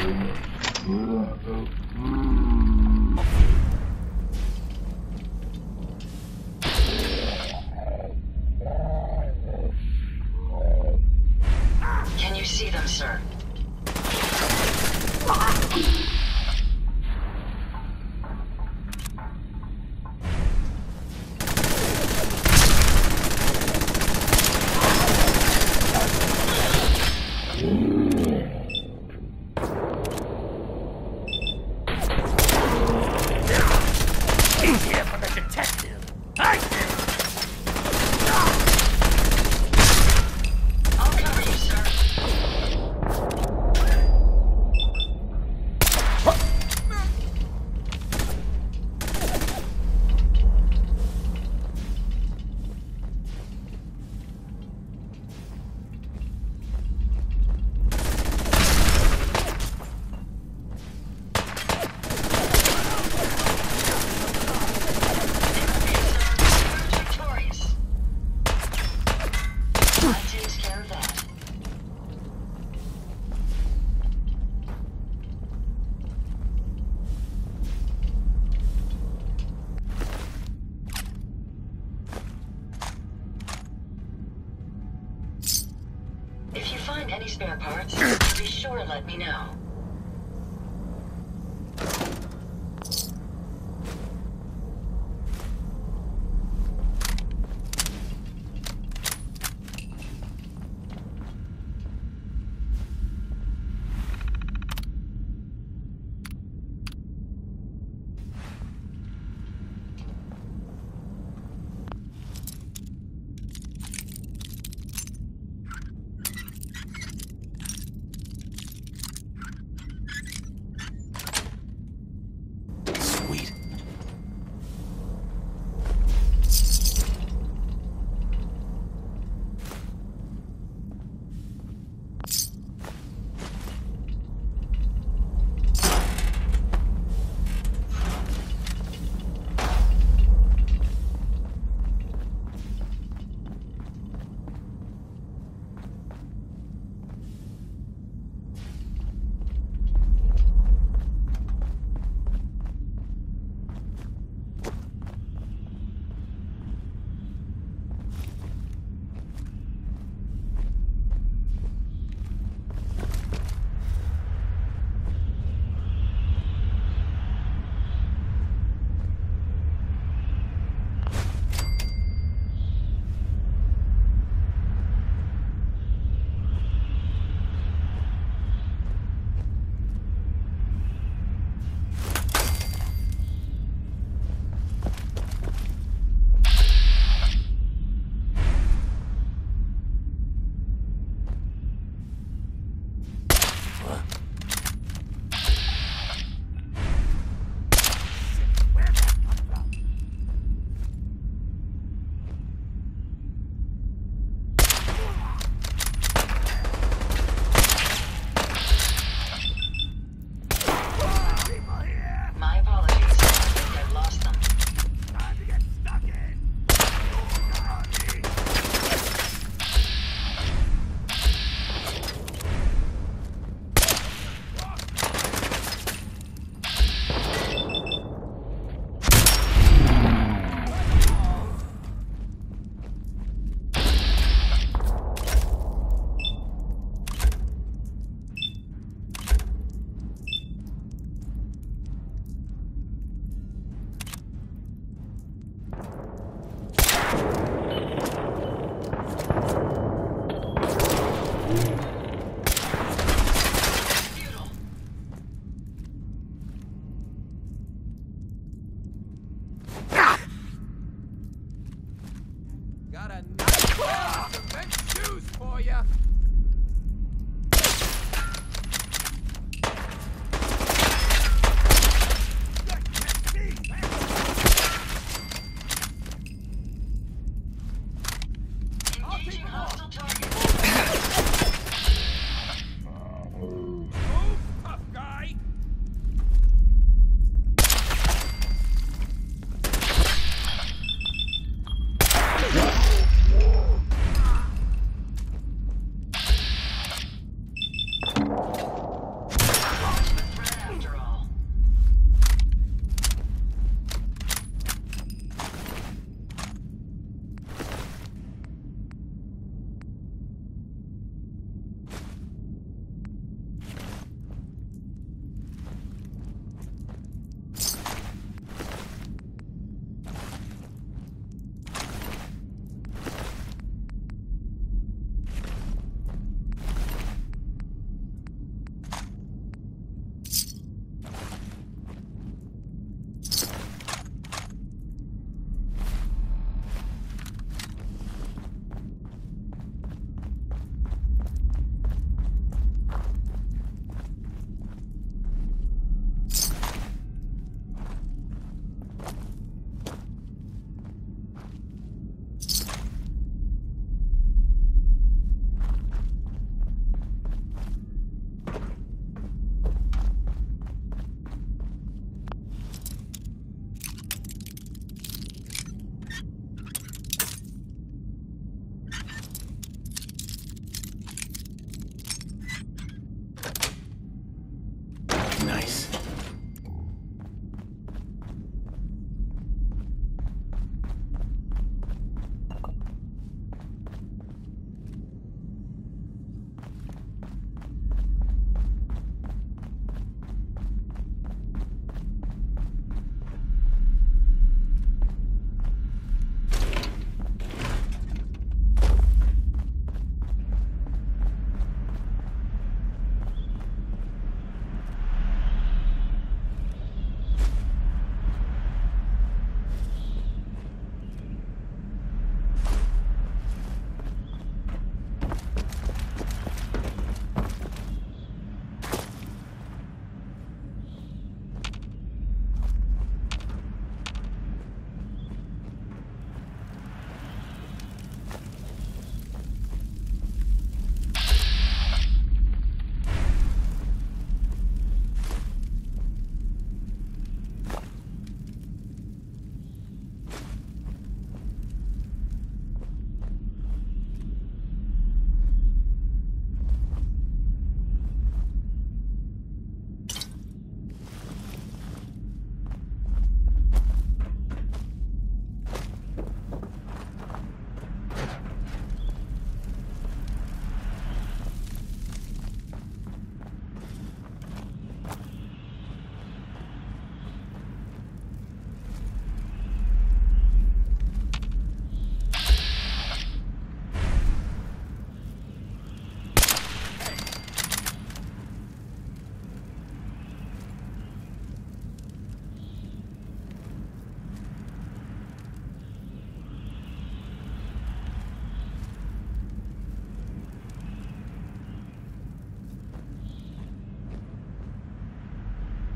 Can you see them, sir? If you find any spare parts, be sure to let me know.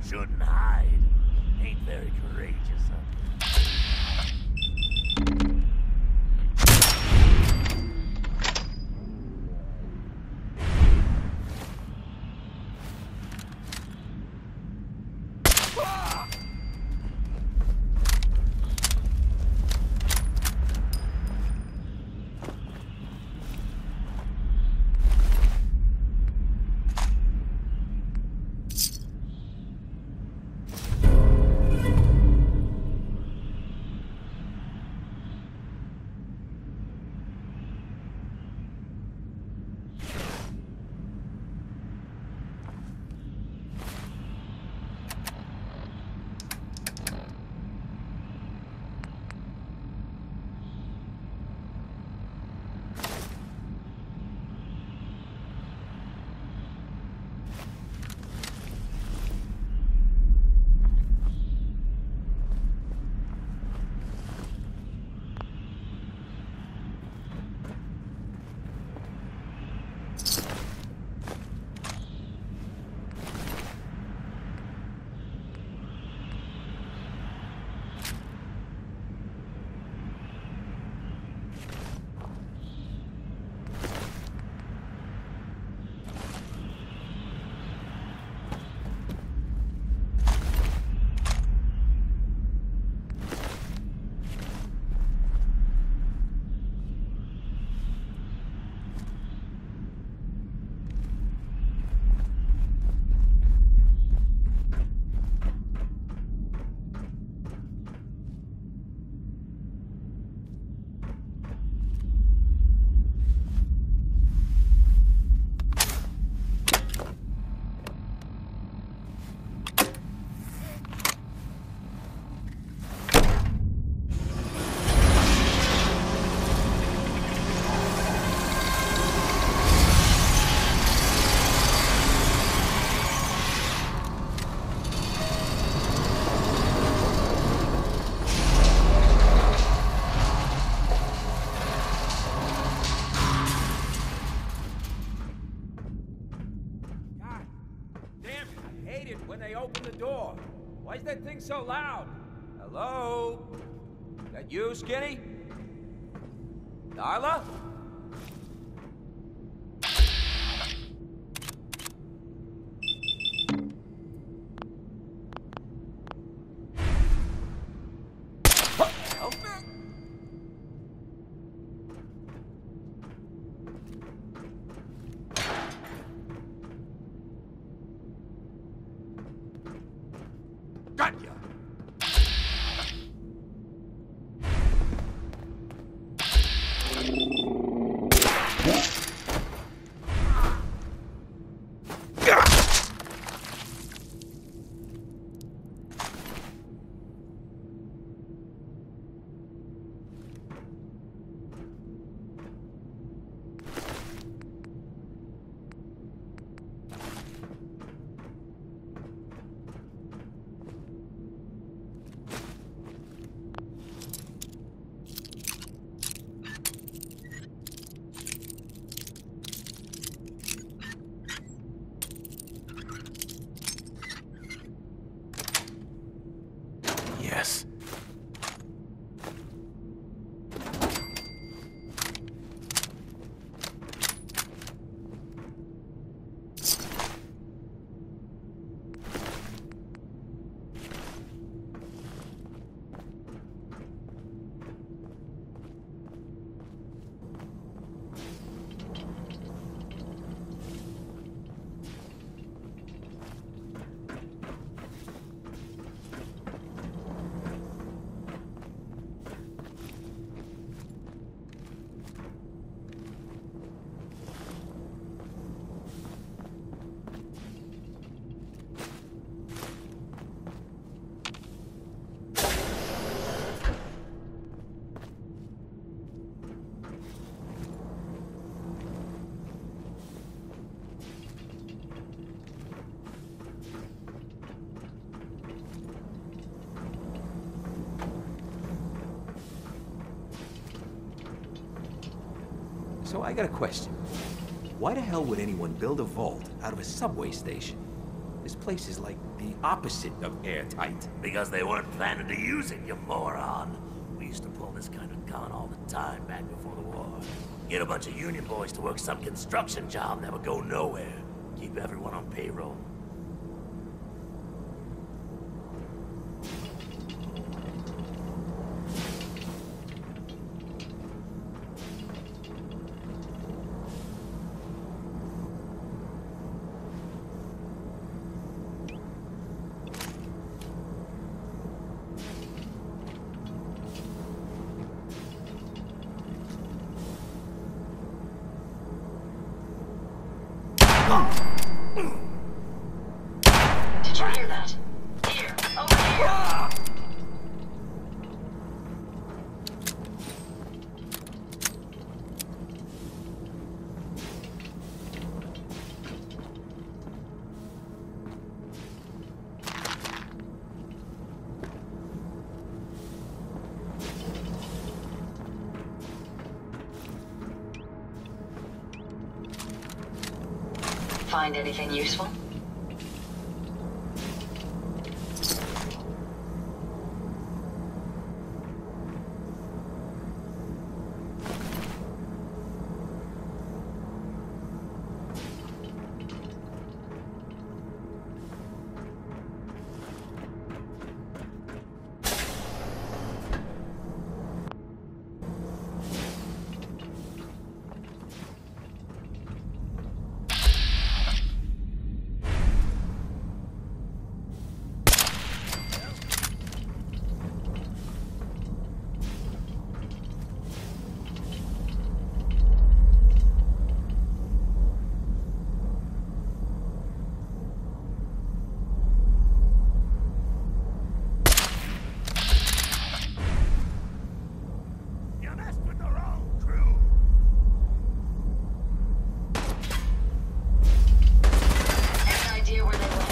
shouldn't hide. Ain't very courageous of you. Why is that thing so loud? Hello? That you, Skinny? Darla? Yes. So I got a question. Why the hell would anyone build a vault out of a subway station? This place is like the opposite of airtight. Because they weren't planning to use it, you moron. We used to pull this kind of gun all the time back before the war. Get a bunch of union boys to work some construction job that would go nowhere. Keep everyone on payroll. Did you hear that? Here, over here. Find anything useful? You messed with the wrong crew. Any idea where they went?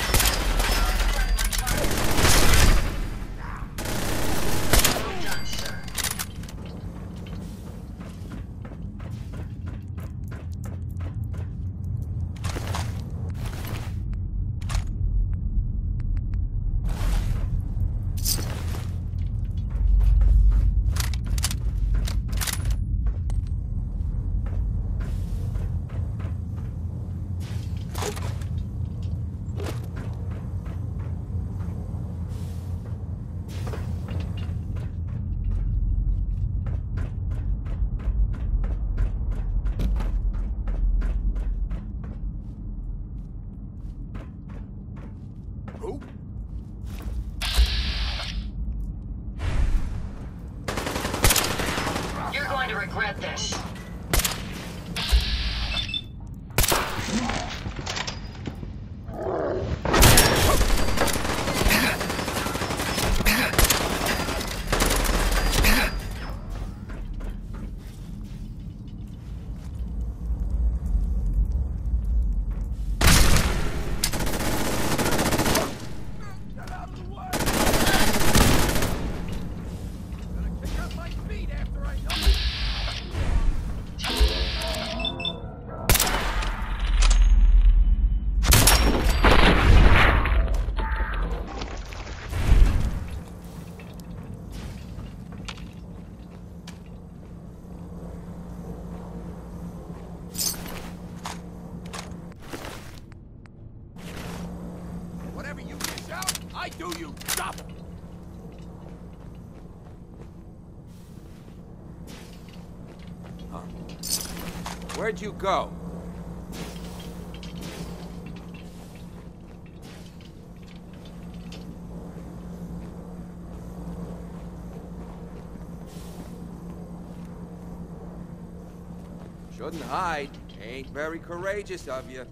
Well done, sir. Who? You're going to regret this. Get out of the way. Gonna kick up my feet after I know it. Whatever you dish out, I do you double. Huh. Where'd you go? Shouldn't hide. Ain't very courageous of you.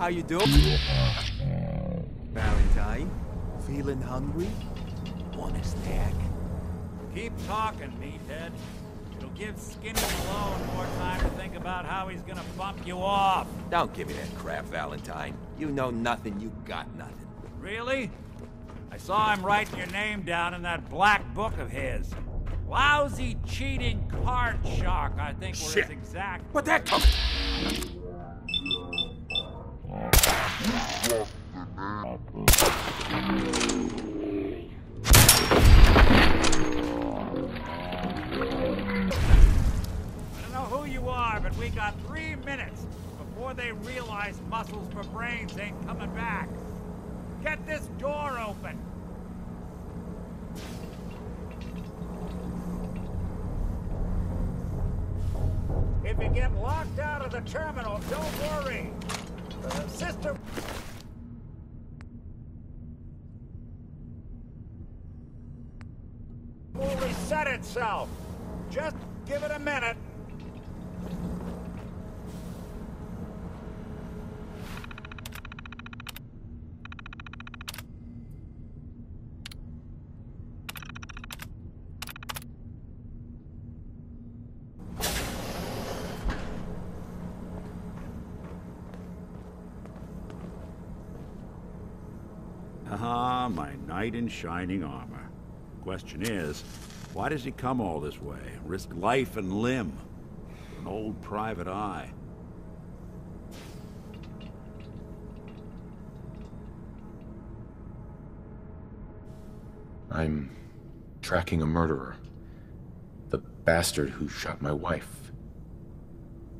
How you doing? Valentine? Feeling hungry? Want a snack? Keep talking, meathead. It'll give Skinny Malone more time to think about how he's gonna bump you off. Don't give me that crap, Valentine. You know nothing, you got nothing. Really? I saw him writing your name down in that black book of his. Lousy, cheating card shark, I think were his exact... But that comes... Who you are, but we got 3 minutes before they realize muscles for brains ain't coming back. Get this door open. If you get locked out of the terminal, don't worry. The system will reset itself. Just give it a minute. Ah, my knight in shining armor. Question is, why does he come all this way? Risk life and limb for an old private eye. I'm tracking a murderer. The bastard who shot my wife.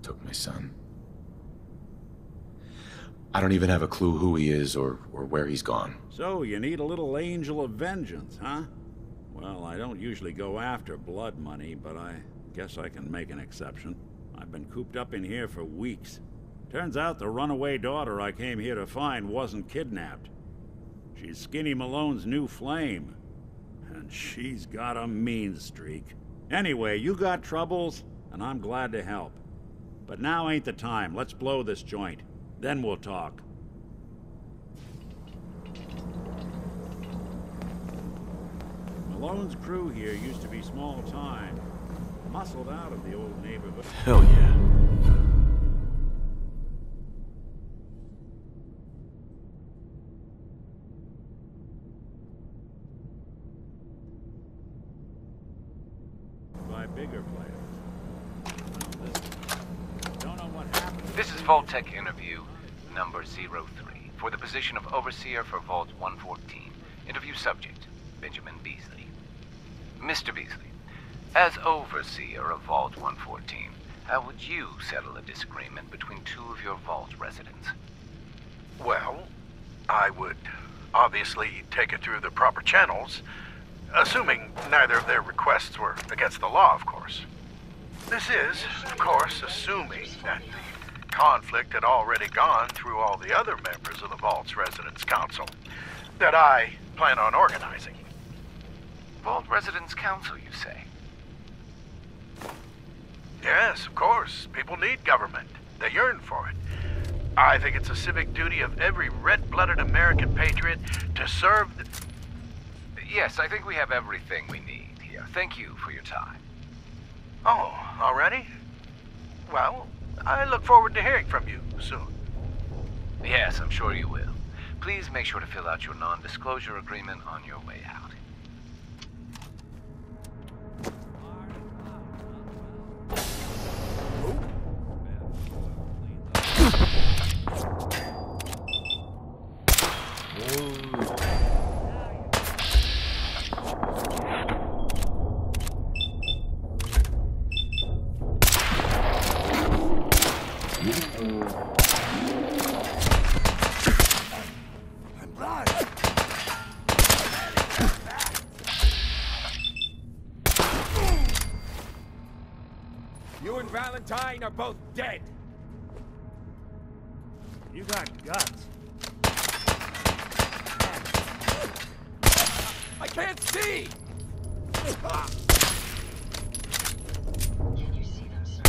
Took my son. I don't even have a clue who he is or where he's gone. So, you need a little angel of vengeance, huh? Well, I don't usually go after blood money, but I guess I can make an exception. I've been cooped up in here for weeks. Turns out the runaway daughter I came here to find wasn't kidnapped. She's Skinny Malone's new flame. And she's got a mean streak. Anyway, you got troubles, and I'm glad to help. But now ain't the time. Let's blow this joint. Then we'll talk. Malone's crew here used to be small time. Muscled out of the old neighborhood. Hell yeah. By bigger players. Don't know what happened. This is Vault-Tec interview number 03 for the position of Overseer for Vault 114. Interview subject, Benjamin Beasley. Mr. Beasley, as Overseer of Vault 114, how would you settle a disagreement between two of your Vault residents? Well, I would obviously take it through the proper channels, assuming neither of their requests were against the law, of course. This is, of course, assuming that the conflict had already gone through all the other members of the Vault's Residence Council that I plan on organizing. Vault Residence Council, you say? Yes, of course. People need government. They yearn for it. I think it's a civic duty of every red-blooded American patriot to serve the... Yes, I think we have everything we need here. Thank you for your time. Oh, already? Well, I look forward to hearing from you soon. Yes, I'm sure you will. Please make sure to fill out your non-disclosure agreement on your way out. You and Valentine are both dead. You got guts. I can't see! Can you see them, sir?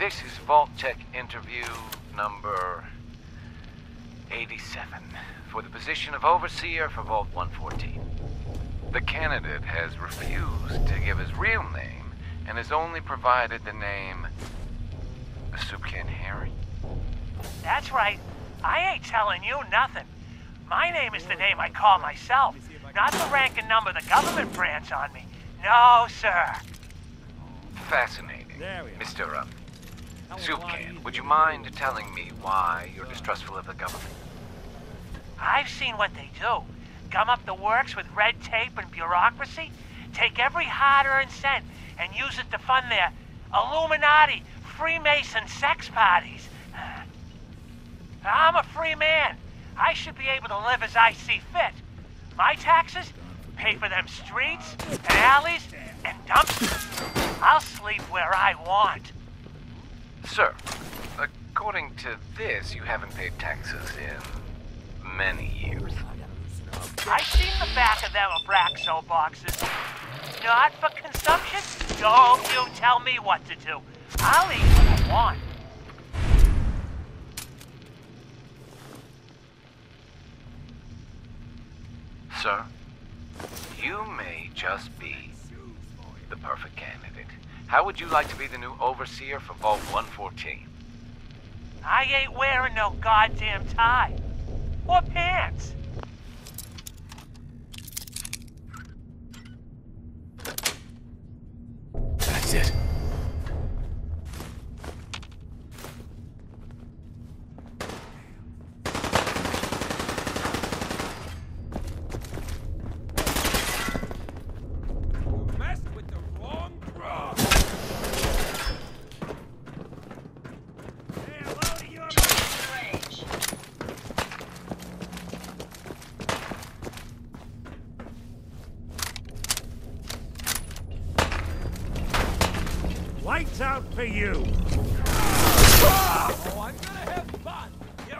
This is Vault Tech interview number 87 for the position of Overseer for Vault 114. The candidate has refused to give his real name and has only provided the name Soup Can Harry. That's right. I ain't telling you nothing. My name is the name I call myself, not the rank and number the government brands on me. No, sir. Fascinating. Mr. Soup Can, would you mind telling me why you're distrustful of the government? I've seen what they do. Gum up the works with red tape and bureaucracy, take every hard-earned cent and use it to fund their Illuminati, Freemason sex parties. I'm a free man. I should be able to live as I see fit. My taxes pay for them streets and alleys and dumpsters. I'll sleep where I want. Sir, according to this, you haven't paid taxes in many years. I've seen the back of them Abraxo boxes. Not for consumption? Don't you tell me what to do. I'll eat what I want. Sir, you may just be the perfect candidate. How would you like to be the new Overseer for Vault 114? I ain't wearing no goddamn tie. Or pants. That's it. Lights out for you! Oh, I'm gonna have fun! Yo!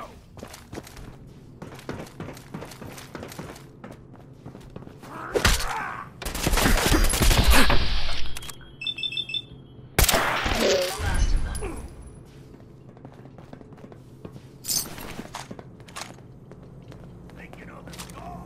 Last of them. Think you know the score,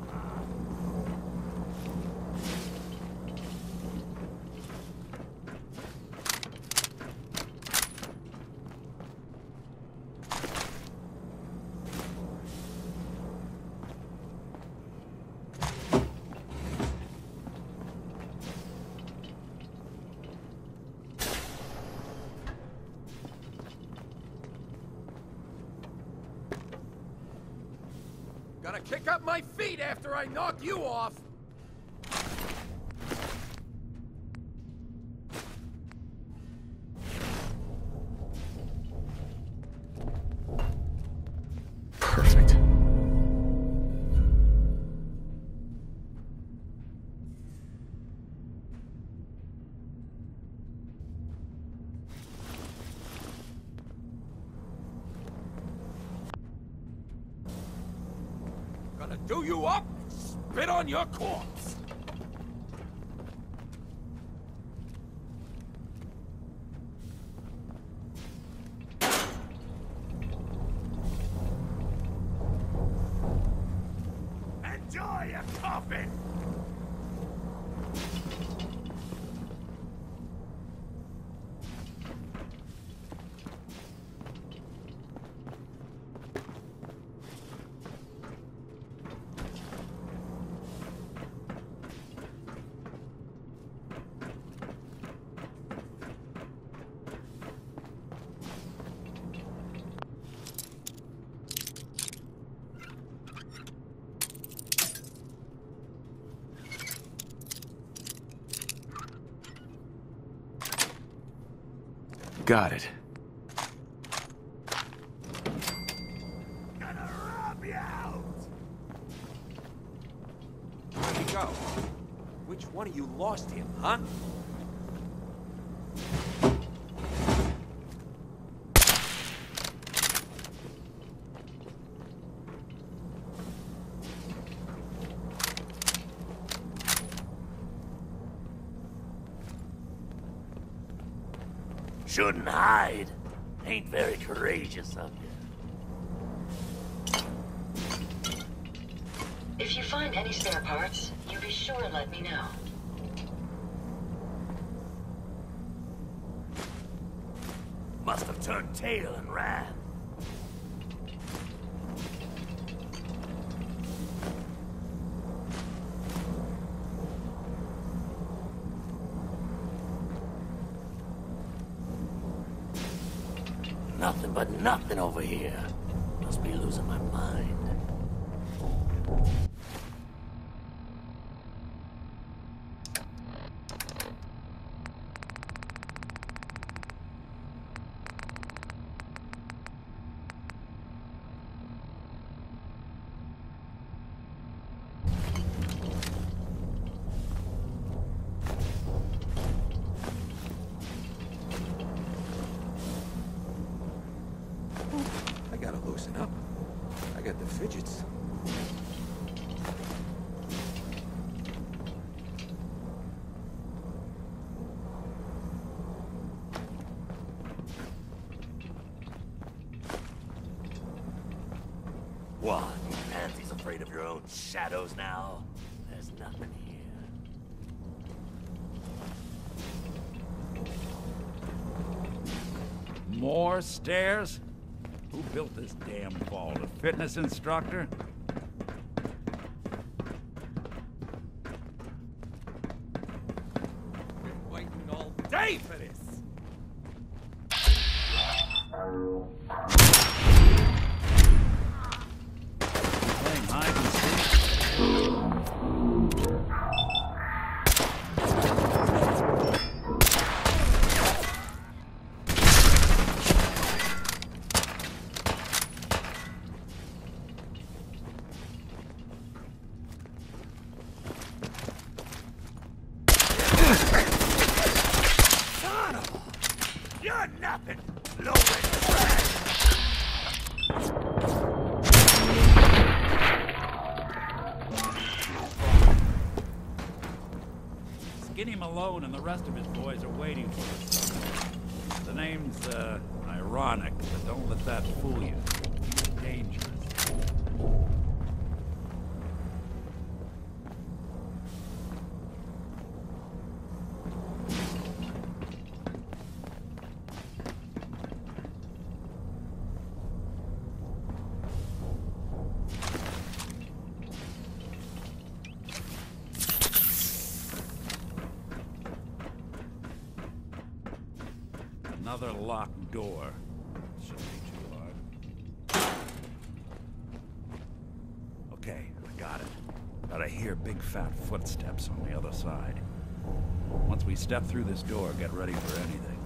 Gotta kick up my feet after I knock you off! Perfect. Gonna do you up and spit on your corpse! Enjoy your coffin! Got it. Gonna rub you out! Where'd he go? Which one of you lost him, huh? Shouldn't hide. Ain't very courageous of you. If you find any spare parts, you be sure to let me know. Must have turned tail and ran. Nothing but nothing over here. Must be losing my mind. I gotta loosen up. I got the fidgets. What? You pansies afraid of your own shadows now? There's nothing here. More stairs? Who built this damn vault? A fitness instructor? Been waiting all day for this. Playing hide and seek? You're nothing. Low-rent trash. Skinny Malone and the rest of his boys are waiting for us. The name's, ironic, but don't let that fool you. He's dangerous. Another locked door. Shouldn't be too hard. Okay, I got it. But I hear big fat footsteps on the other side. Once we step through this door, get ready for anything.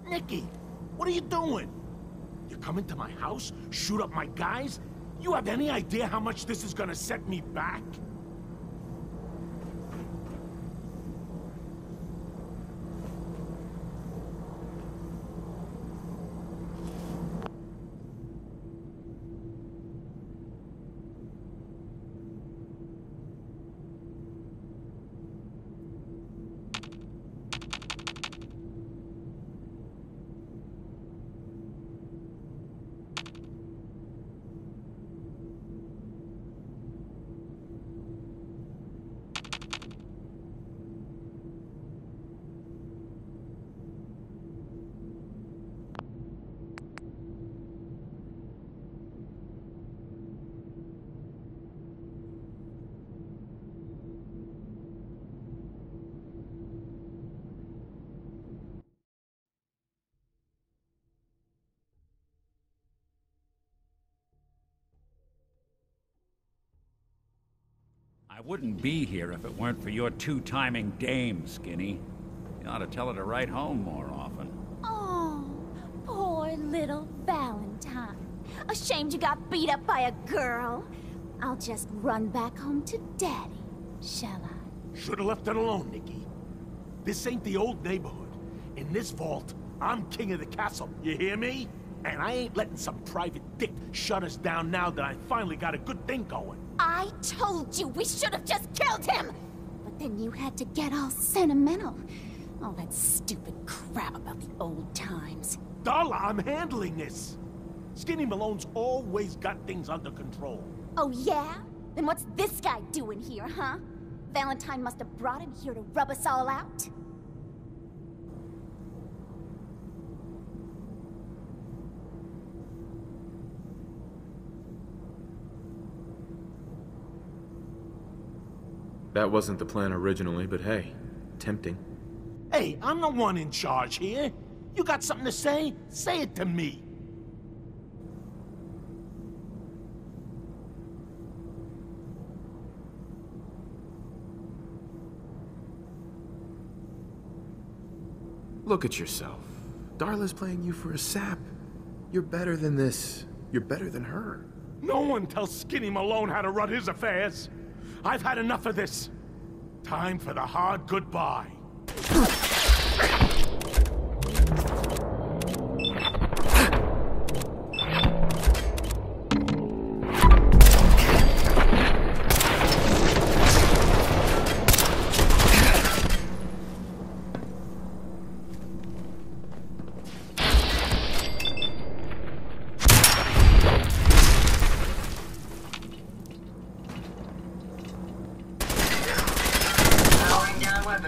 Nicky, what are you doing? You come into my house, shoot up my guys? You have any idea how much this is gonna set me back? I wouldn't be here if it weren't for your two-timing dame, Skinny. You ought to tell her to write home more often. Oh, poor little Valentine. Ashamed you got beat up by a girl. I'll just run back home to Daddy. Shall I? Should've left it alone, Nikki. This ain't the old neighborhood. In this vault, I'm king of the castle, you hear me? And I ain't letting some private dick shut us down now that I finally got a good thing going. I told you we should have just killed him! But then you had to get all sentimental. All that stupid crap about the old times. Darla, I'm handling this. Skinny Malone's always got things under control. Oh yeah? Then what's this guy doing here, huh? Valentine must have brought him here to rub us all out? That wasn't the plan originally, but hey, tempting. Hey, I'm the one in charge here. You got something to say? Say it to me. Look at yourself. Darla's playing you for a sap. You're better than this. You're better than her. No one tells Skinny Malone how to run his affairs. I've had enough of this. Time for the hard goodbye.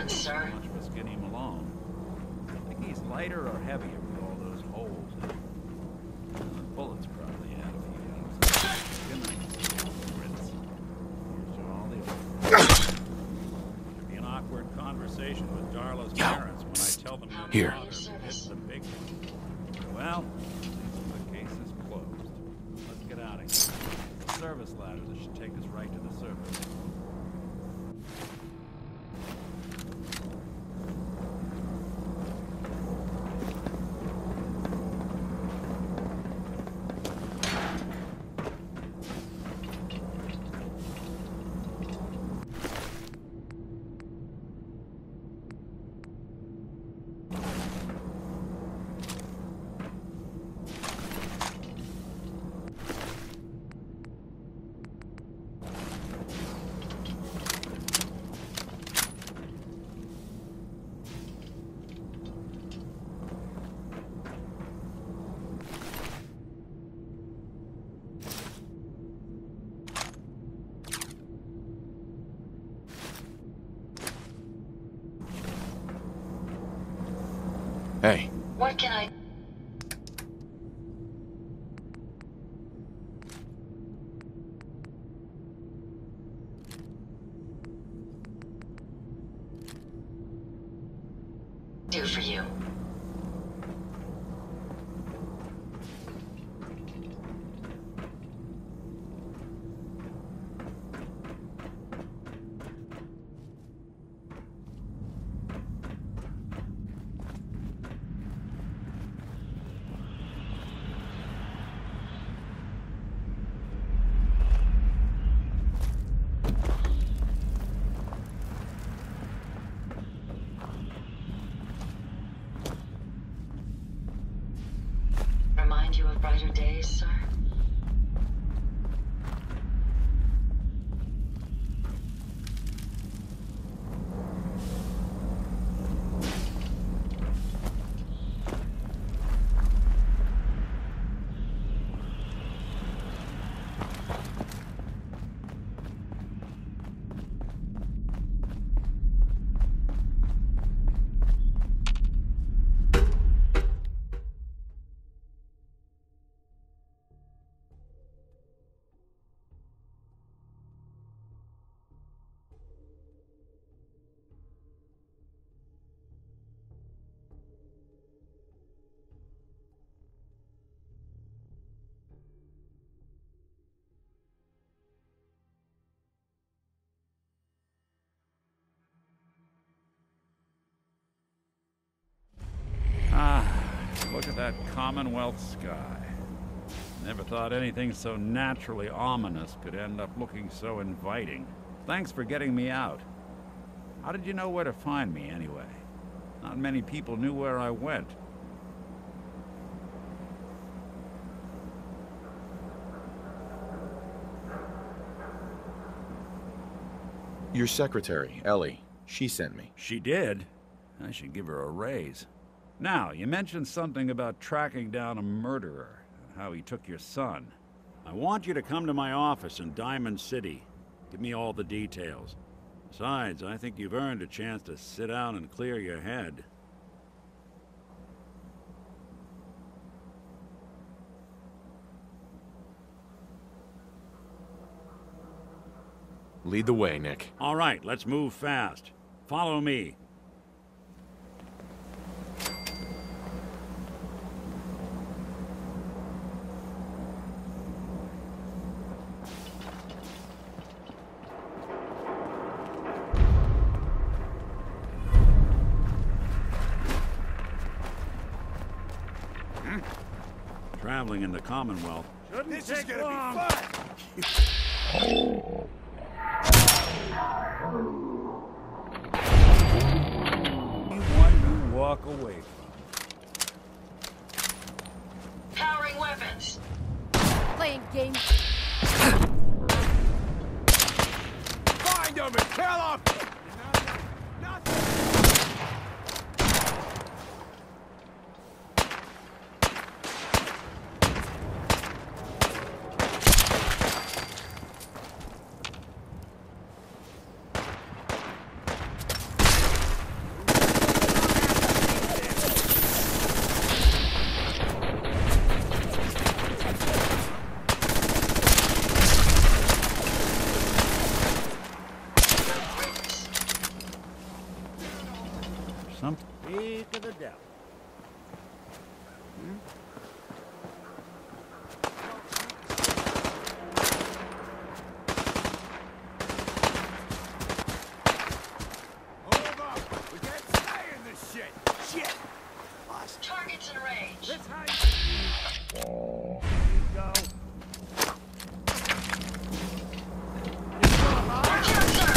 Sir. Much for Skinny Malone. Think he's lighter or heavier with all those holes in him? The bullets probably had a few. Good night. Rinse. Here's to all the Should be an awkward conversation with Darla's parents when I tell them your father hit the big one. Well, the case is closed. Let's get out of here. The service ladder that should take us right to the surface. Hey. What can I... do for you? Remind you of brighter days, sir? Look at that Commonwealth sky. Never thought anything so naturally ominous could end up looking so inviting. Thanks for getting me out. How did you know where to find me, anyway? Not many people knew where I went. Your secretary, Ellie, she sent me. She did? I should give her a raise. Now, you mentioned something about tracking down a murderer and how he took your son. I want you to come to my office in Diamond City. Give me all the details. Besides, I think you've earned a chance to sit down and clear your head. Lead the way, Nick. All right, let's move fast. Follow me. Traveling in the Commonwealth. This is gonna be fun! One you walk away from. Powering weapons. Playing games. Find them and kill them! Speak of the devil. Hold up! We can't stay in this shit! Shit! Targets in range. This how you go. Watch out, sir!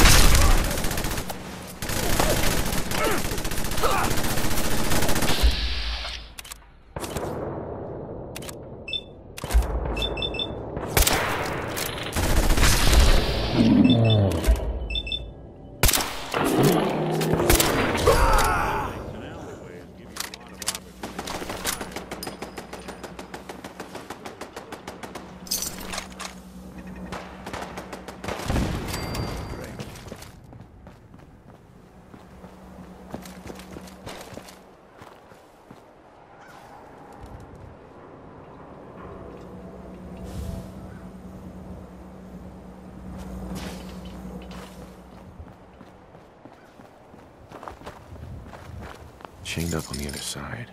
Chained up on the other side.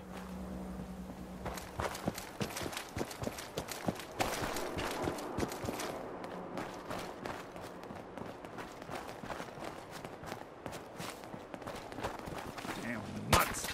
Damn nuts.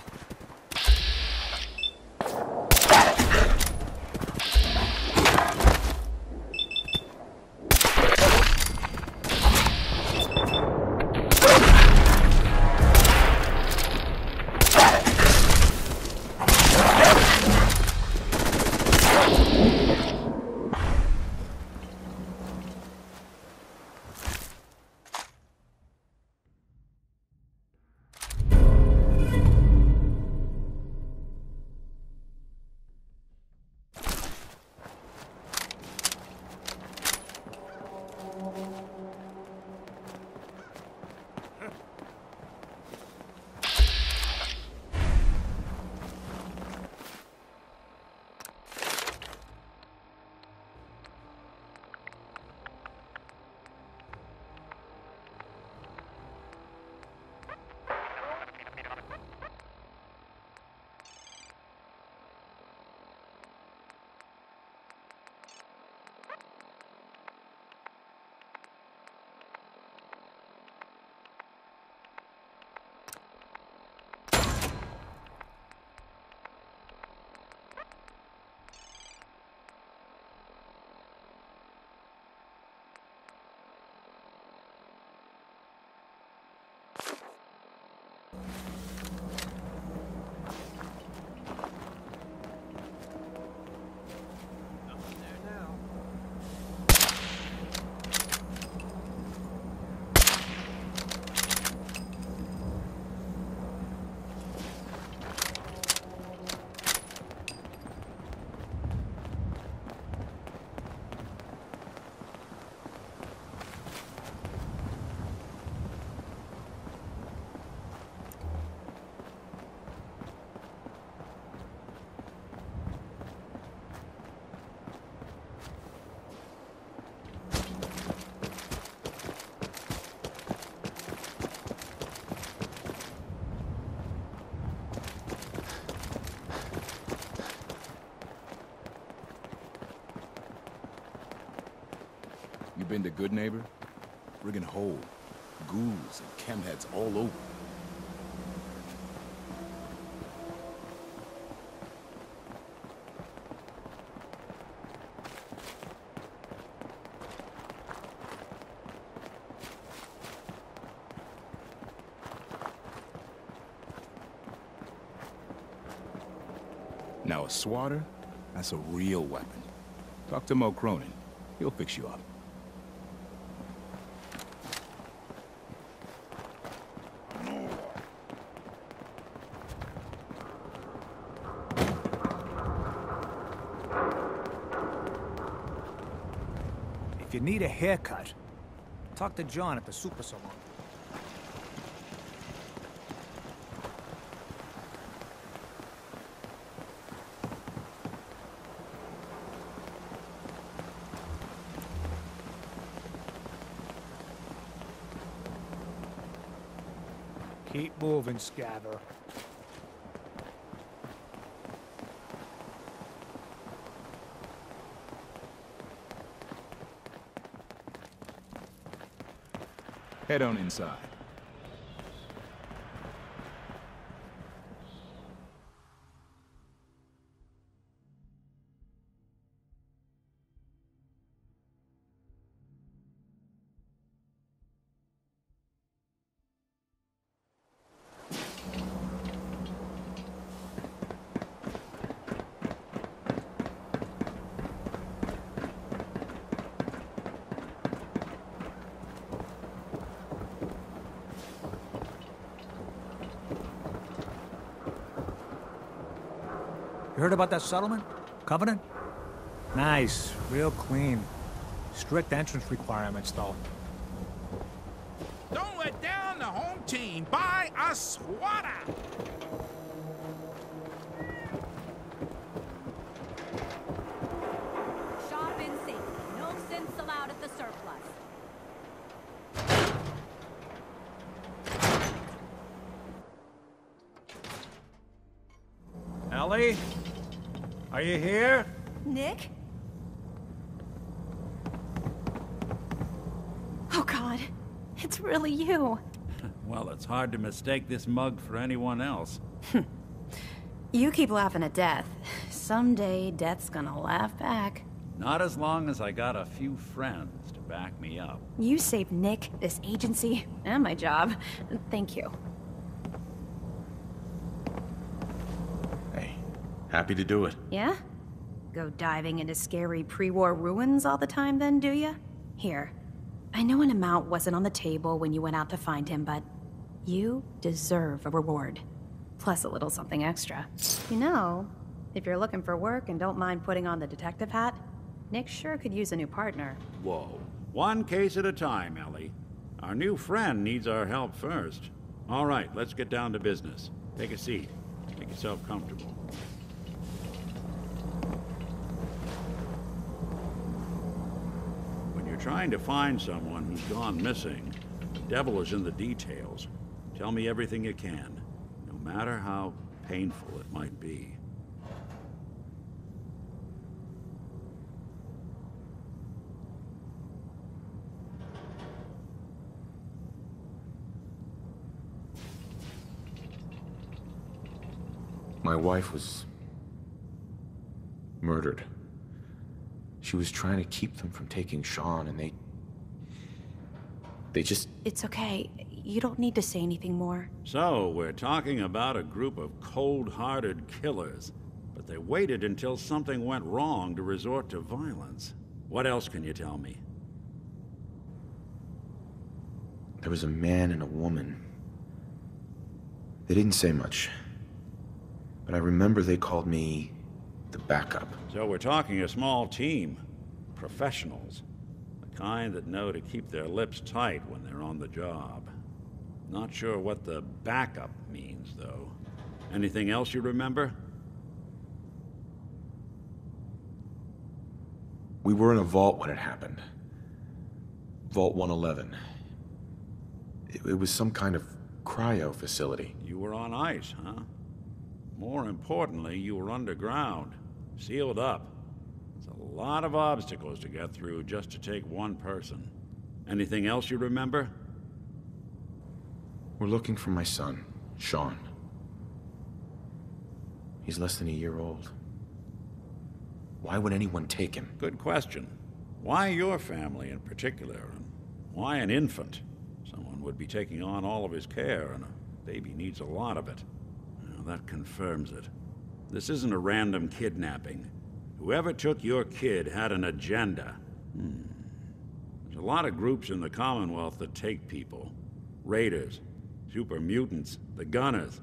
You been to Good Neighbor? Friggin' hole. Ghouls and chemheads all over. Now a swatter? That's a real weapon. Talk to Mo Cronin. He'll fix you up. If you need a haircut, talk to John at the Super Salon. Keep moving, Scabber. Head on inside. You heard about that settlement? Covenant? Nice, real clean. Strict entrance requirements, though. Don't let down the home team. Buy a swatter. Shop in safety. No synths allowed at the surplus. Ellie? Are you here? Nick? Oh, God. It's really you. Well, it's hard to mistake this mug for anyone else. You keep laughing at death. Someday, death's gonna laugh back. Not as long as I got a few friends to back me up. You saved Nick, this agency, and my job. Thank you. Hey, happy to do it. Yeah? Go diving into scary pre-war ruins all the time then, do ya? Here. I know an amount wasn't on the table when you went out to find him, but you deserve a reward. Plus a little something extra. You know, if you're looking for work and don't mind putting on the detective hat, Nick sure could use a new partner. Whoa. One case at a time, Ellie. Our new friend needs our help first. All right, let's get down to business. Take a seat. Make yourself comfortable. When you're trying to find someone who's gone missing, the devil is in the details. Tell me everything you can, no matter how painful it might be. My wife was murdered. She was trying to keep them from taking Sean, and they just... It's okay. You don't need to say anything more. So, we're talking about a group of cold-hearted killers, but they waited until something went wrong to resort to violence. What else can you tell me? There was a man and a woman. They didn't say much, but I remember they called me the backup. So we're talking a small team. Professionals. The kind that know to keep their lips tight when they're on the job. Not sure what the backup means, though. Anything else you remember? We were in a vault when it happened. Vault 111. It was some kind of cryo facility. You were on ice, huh? More importantly, you were underground. Sealed up. It's a lot of obstacles to get through just to take one person. Anything else you remember? We're looking for my son, Sean. He's less than a year old. Why would anyone take him? Good question. Why your family in particular? And why an infant? Someone would be taking on all of his care, and a baby needs a lot of it. Well, that confirms it. This isn't a random kidnapping. Whoever took your kid had an agenda. There's a lot of groups in the Commonwealth that take people. Raiders, super mutants, the Gunners,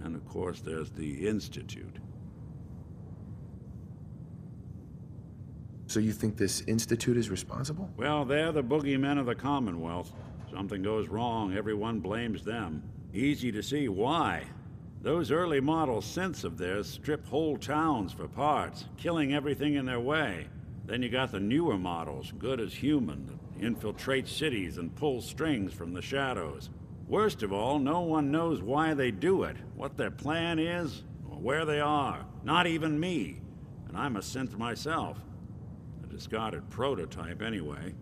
and of course there's the Institute. So you think this Institute is responsible? Well, they're the boogeymen of the Commonwealth. Something goes wrong, everyone blames them. Easy to see why. Those early model synths of theirs strip whole towns for parts, killing everything in their way. Then you got the newer models, good as human, that infiltrate cities and pull strings from the shadows. Worst of all, no one knows why they do it, what their plan is, or where they are. Not even me. And I'm a synth myself. A discarded prototype anyway.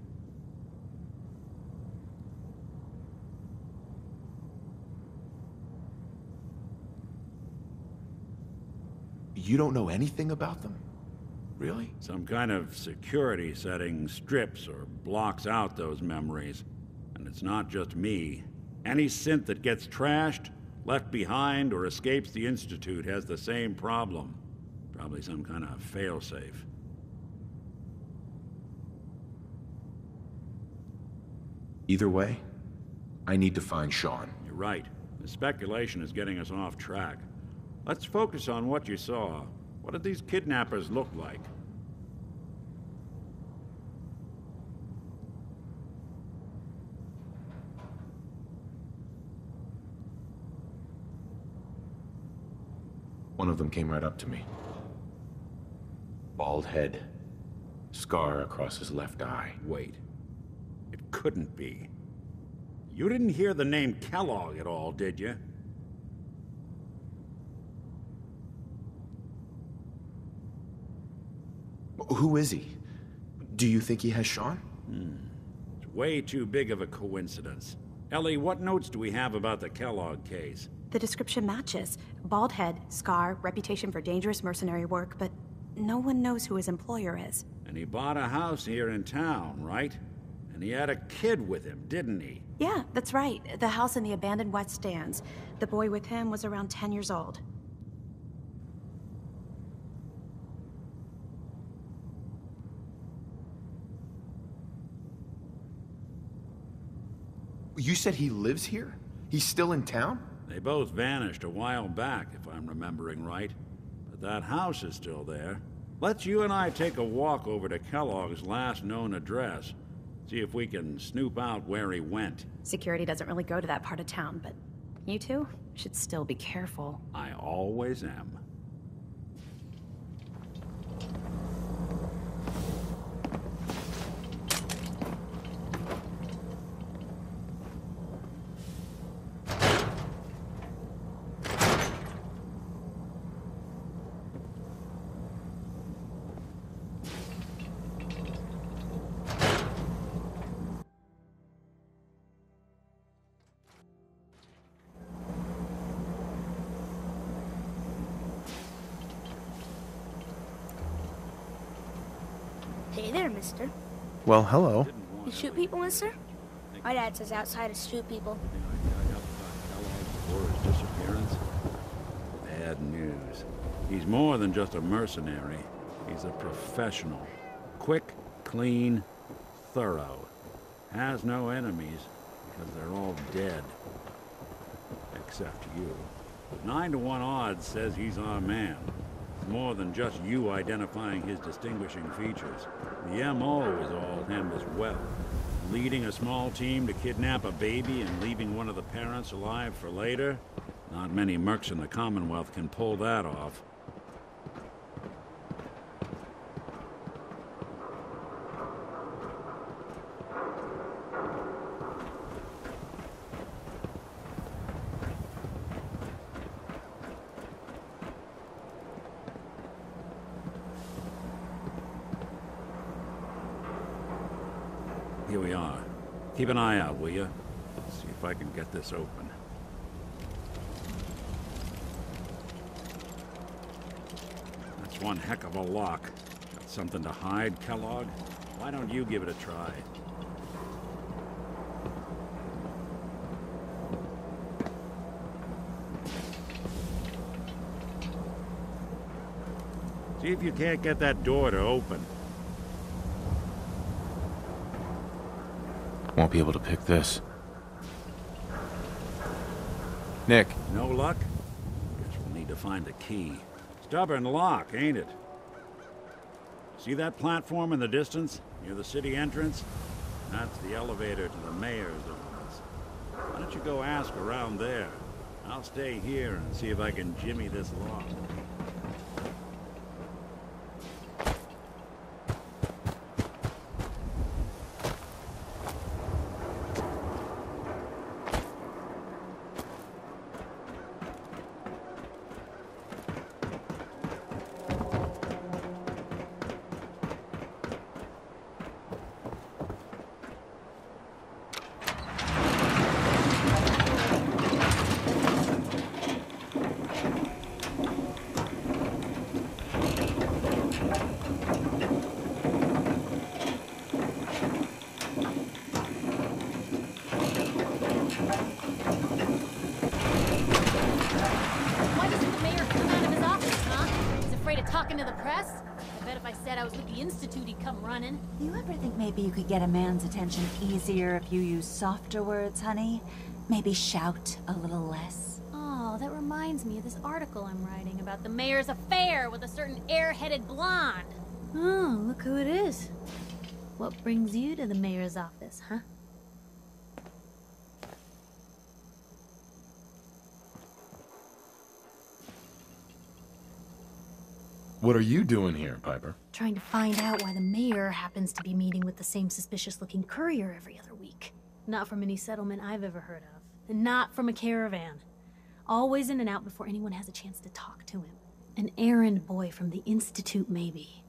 You don't know anything about them? Really? Some kind of security setting strips or blocks out those memories. And it's not just me. Any synth that gets trashed, left behind, or escapes the Institute has the same problem. Probably some kind of failsafe. Either way, I need to find Sean. You're right. The speculation is getting us off track. Let's focus on what you saw. What did these kidnappers look like? One of them came right up to me. Bald head. Scar across his left eye. Wait. It couldn't be. You didn't hear the name Kellogg at all, did you? Who is he? Do you think he has Sean? It's way too big of a coincidence. Ellie, what notes do we have about the Kellogg case? The description matches. Bald head, scar, reputation for dangerous mercenary work, but no one knows who his employer is. And he bought a house here in town, right? And he had a kid with him, didn't he? Yeah, that's right. The house in the abandoned West Stands. The boy with him was around 10 years old. You said he lives here? He's still in town? They both vanished a while back, if I'm remembering right. But that house is still there. Let's you and I take a walk over to Kellogg's last known address. See if we can snoop out where he went. Security doesn't really go to that part of town, but you two should still be careful. I always am. Hey there, mister. Well, hello. You shoot people, mister? My dad says outside to shoot people. Before his disappearance? Bad news. He's more than just a mercenary. He's a professional. Quick, clean, thorough. Has no enemies because they're all dead. Except you. 9 to 1 odds says he's our man. More than just you identifying his distinguishing features. The MO is all him as well. Leading a small team to kidnap a baby and leaving one of the parents alive for later? Not many mercs in the Commonwealth can pull that off. Here we are. Keep an eye out, will you? See if I can get this open. That's one heck of a lock. Got something to hide, Kellogg? Why don't you give it a try? See if you can't get that door to open. Won't be able to pick this. Nick. No luck? Guess we'll need to find a key. Stubborn lock, ain't it? See that platform in the distance, near the city entrance? That's the elevator to the mayor's office. Why don't you go ask around there? I'll stay here and see if I can jimmy this lock. You ever think maybe you could get a man's attention easier if you use softer words, honey? Maybe shout a little less? Oh, that reminds me of this article I'm writing about the mayor's affair with a certain air-headed blonde. Oh, look who it is. What brings you to the mayor's office, huh? What are you doing here, Piper? Trying to find out why the mayor happens to be meeting with the same suspicious-looking courier every other week. Not from any settlement I've ever heard of. And not from a caravan. Always in and out before anyone has a chance to talk to him. An errand boy from the Institute, maybe.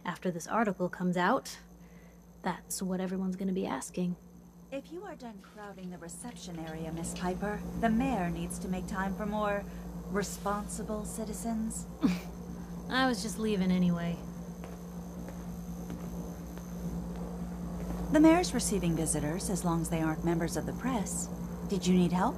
After this article comes out, that's what everyone's gonna be asking. If you are done crowding the reception area, Miss Piper, the mayor needs to make time for more responsible citizens. I was just leaving anyway. The mayor's receiving visitors as long as they aren't members of the press. Did you need help?